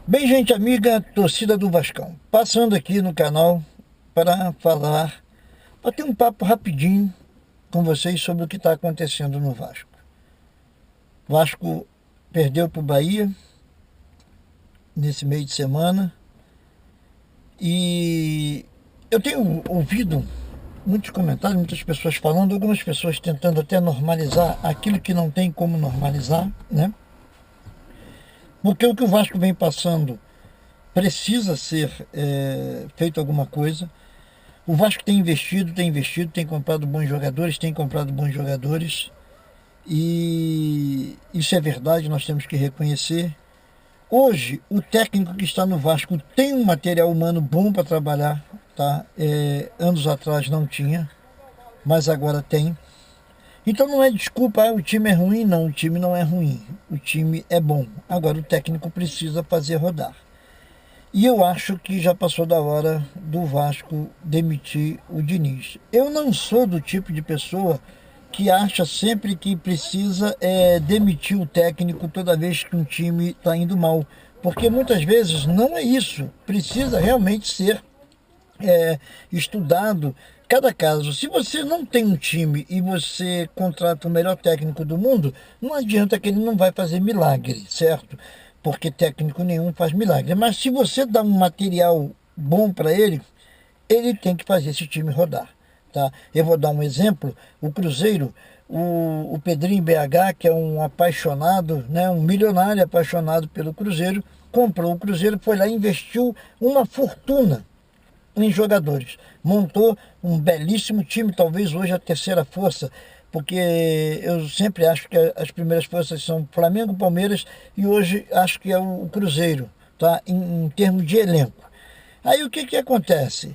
Bem, gente amiga, torcida do Vascão, passando aqui no canal para falar, bater um papo rapidinho com vocês sobre o que está acontecendo no Vasco. O Vasco perdeu para o Bahia nesse meio de semana e eu tenho ouvido muitos comentários, muitas pessoas falando, algumas pessoas tentando até normalizar aquilo que não tem como normalizar, né? Porque o que o Vasco vem passando precisa ser feito alguma coisa. O Vasco tem investido, tem comprado bons jogadores e isso é verdade, nós temos que reconhecer. Hoje, o técnico que está no Vasco tem um material humano bom para trabalhar, tá? Anos atrás não tinha, mas agora tem. Então não é desculpa, o time é ruim, não, o time não é ruim, o time é bom. Agora o técnico precisa fazer rodar. E eu acho que já passou da hora do Vasco demitir o Diniz. Eu não sou do tipo de pessoa que acha sempre que precisa demitir o técnico toda vez que um time está indo mal. Porque muitas vezes não é isso. Precisa realmente ser estudado cada caso. Se você não tem um time e você contrata o melhor técnico do mundo, não adianta que ele não vai fazer milagre, certo? Porque técnico nenhum faz milagre. Mas se você dá um material bom para ele, ele tem que fazer esse time rodar. Tá? Eu vou dar um exemplo, o Cruzeiro, o Pedrinho BH, que é um apaixonado, né, um milionário apaixonado pelo Cruzeiro, comprou o Cruzeiro, foi lá e investiu uma fortuna em jogadores. Montou um belíssimo time, talvez hoje a terceira força, porque eu sempre acho que as primeiras forças são Flamengo, Palmeiras e hoje acho que é o Cruzeiro, tá? Em termos de elenco. Aí o que que acontece?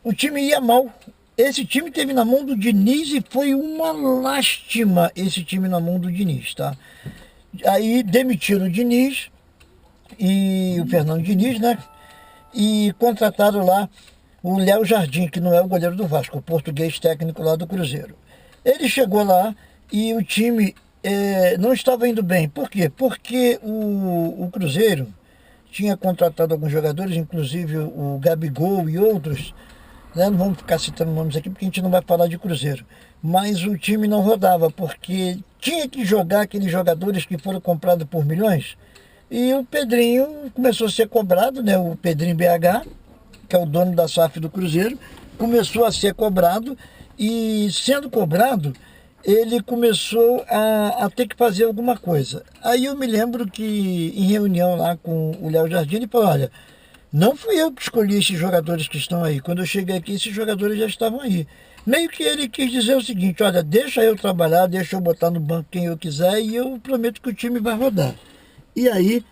O time ia mal. Esse time teve na mão do Diniz e foi uma lástima esse time na mão do Diniz, tá? Aí demitiram o Diniz e o Fernando Diniz, né? E contrataram lá o Léo Jardim, que não é o goleiro do Vasco, o português técnico lá do Cruzeiro. Ele chegou lá e o time não estava indo bem. Por quê? Porque o Cruzeiro tinha contratado alguns jogadores, inclusive o Gabigol e outros, né? Não vamos ficar citando nomes aqui porque a gente não vai falar de Cruzeiro. Mas o time não rodava, porque tinha que jogar aqueles jogadores que foram comprados por milhões. E o Pedrinho começou a ser cobrado, né? O Pedrinho BH, que é o dono da SAF do Cruzeiro, começou a ser cobrado e, sendo cobrado, ele começou a ter que fazer alguma coisa. Aí eu me lembro que, em reunião lá com o Léo Jardim, ele falou, olha, não fui eu que escolhi esses jogadores que estão aí. Quando eu cheguei aqui, esses jogadores já estavam aí. Meio que ele quis dizer o seguinte, olha, deixa eu trabalhar, deixa eu botar no banco quem eu quiser e eu prometo que o time vai rodar. E aí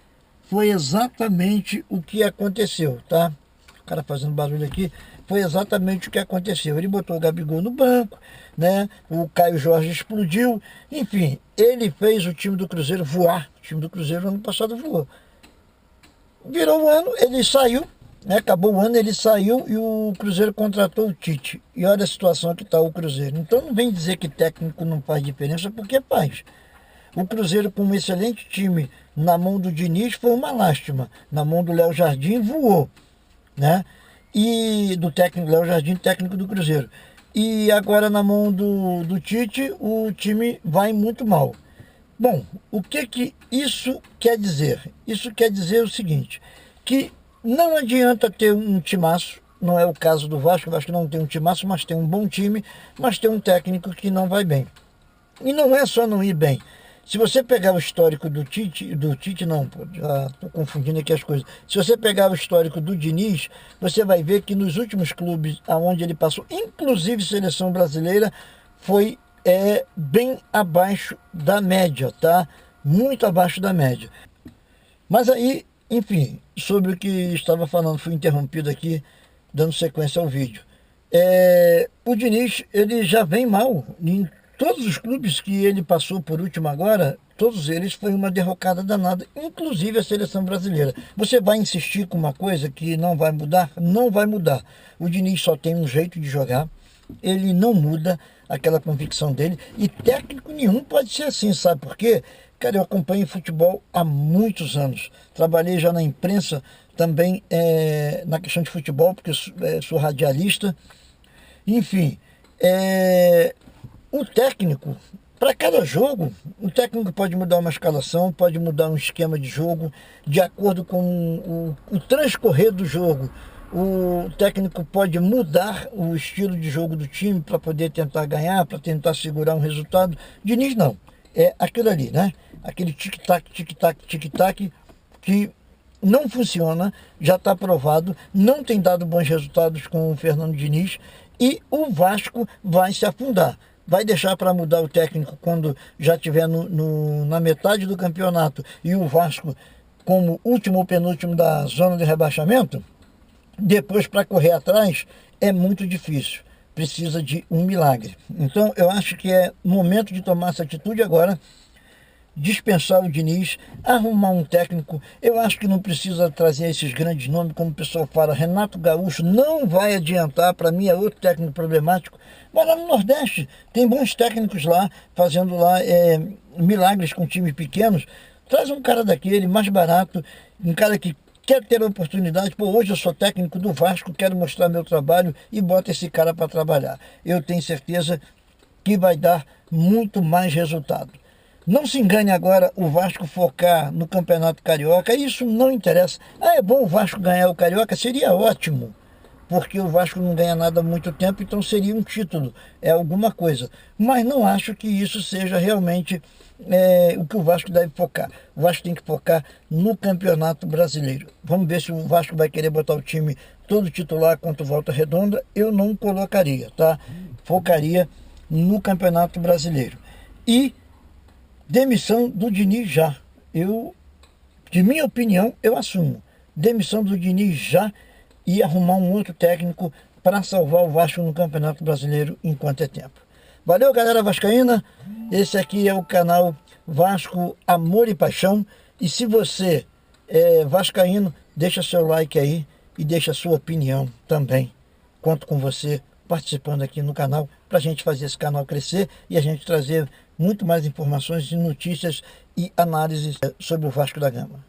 foi exatamente o que aconteceu, tá? O cara fazendo barulho aqui. Foi exatamente o que aconteceu. Ele botou o Gabigol no banco, né? O Caio Jorge explodiu. Enfim, ele fez o time do Cruzeiro voar. O time do Cruzeiro ano passado voou. Virou o ano, ele saiu, né? Acabou o ano, ele saiu e o Cruzeiro contratou o Tite. E olha a situação que está o Cruzeiro. Então não vem dizer que técnico não faz diferença, porque faz. O Cruzeiro, com um excelente time na mão do Diniz, foi uma lástima. Na mão do Léo Jardim, voou, né? E do técnico Léo Jardim, técnico do Cruzeiro. E agora na mão do Tite, o time vai muito mal. Bom, o que que isso quer dizer? Isso quer dizer o seguinte, que não adianta ter um timaço, não é o caso do Vasco, o Vasco não tem um timaço, mas tem um bom time, mas tem um técnico que não vai bem. E não é só não ir bem. Se você pegar o histórico do Tite não, pô, já estou confundindo aqui as coisas. Se você pegar o histórico do Diniz, você vai ver que nos últimos clubes aonde ele passou, inclusive seleção brasileira, foi bem abaixo da média, tá? Muito abaixo da média. Mas aí, enfim, sobre o que estava falando, fui interrompido aqui, dando sequência ao vídeo. O Diniz, ele já vem mal. Em todos os clubes que ele passou por último agora, todos eles foi uma derrocada danada, inclusive a seleção brasileira. Você vai insistir com uma coisa que não vai mudar? Não vai mudar. O Diniz só tem um jeito de jogar, ele não muda aquela convicção dele, e técnico nenhum pode ser assim, sabe por quê? Cara, eu acompanho futebol há muitos anos. Trabalhei já na imprensa também na questão de futebol, porque eu sou radialista. Enfim, o técnico, para cada jogo, o técnico pode mudar uma escalação, pode mudar um esquema de jogo, de acordo com o transcorrer do jogo. O técnico pode mudar o estilo de jogo do time para poder tentar ganhar, para tentar segurar um resultado. Diniz não, é aquilo ali, né? Aquele tic-tac, tic-tac, tic-tac, que não funciona, já está provado, não tem dado bons resultados com o Fernando Diniz, e o Vasco vai se afundar. Vai deixar para mudar o técnico quando já estiver na metade do campeonato e o Vasco como último ou penúltimo da zona de rebaixamento? Depois, para correr atrás, é muito difícil. Precisa de um milagre. Então, eu acho que é momento de tomar essa atitude agora, dispensar o Diniz, arrumar um técnico. Eu acho que não precisa trazer esses grandes nomes, como o pessoal fala. Renato Gaúcho não vai adiantar, para mim é outro técnico problemático. Mas lá no Nordeste tem bons técnicos lá, fazendo lá milagres com times pequenos. Traz um cara daquele, mais barato, um cara que quer ter a oportunidade. Pô, hoje eu sou técnico do Vasco, quero mostrar meu trabalho, e bota esse cara para trabalhar. Eu tenho certeza que vai dar muito mais resultado. Não se engane agora o Vasco focar no Campeonato Carioca, isso não interessa. É bom o Vasco ganhar o Carioca? Seria ótimo, porque o Vasco não ganha nada há muito tempo, então seria um título, é alguma coisa. Mas não acho que isso seja realmente o que o Vasco deve focar. O Vasco tem que focar no Campeonato Brasileiro. Vamos ver se o Vasco vai querer botar o time todo titular contra o Volta Redonda. Eu não colocaria, tá? Focaria no Campeonato Brasileiro. E demissão do Diniz já. De minha opinião, eu assumo. Demissão do Diniz já, e arrumar um outro técnico para salvar o Vasco no Campeonato Brasileiro enquanto é tempo. Valeu, galera vascaína. Esse aqui é o canal Vasco Amor e Paixão. E se você é vascaíno, deixa seu like aí e deixa sua opinião também. Conto com você participando aqui no canal para a gente fazer esse canal crescer e a gente trazer muito mais informações e notícias e análises sobre o Vasco da Gama.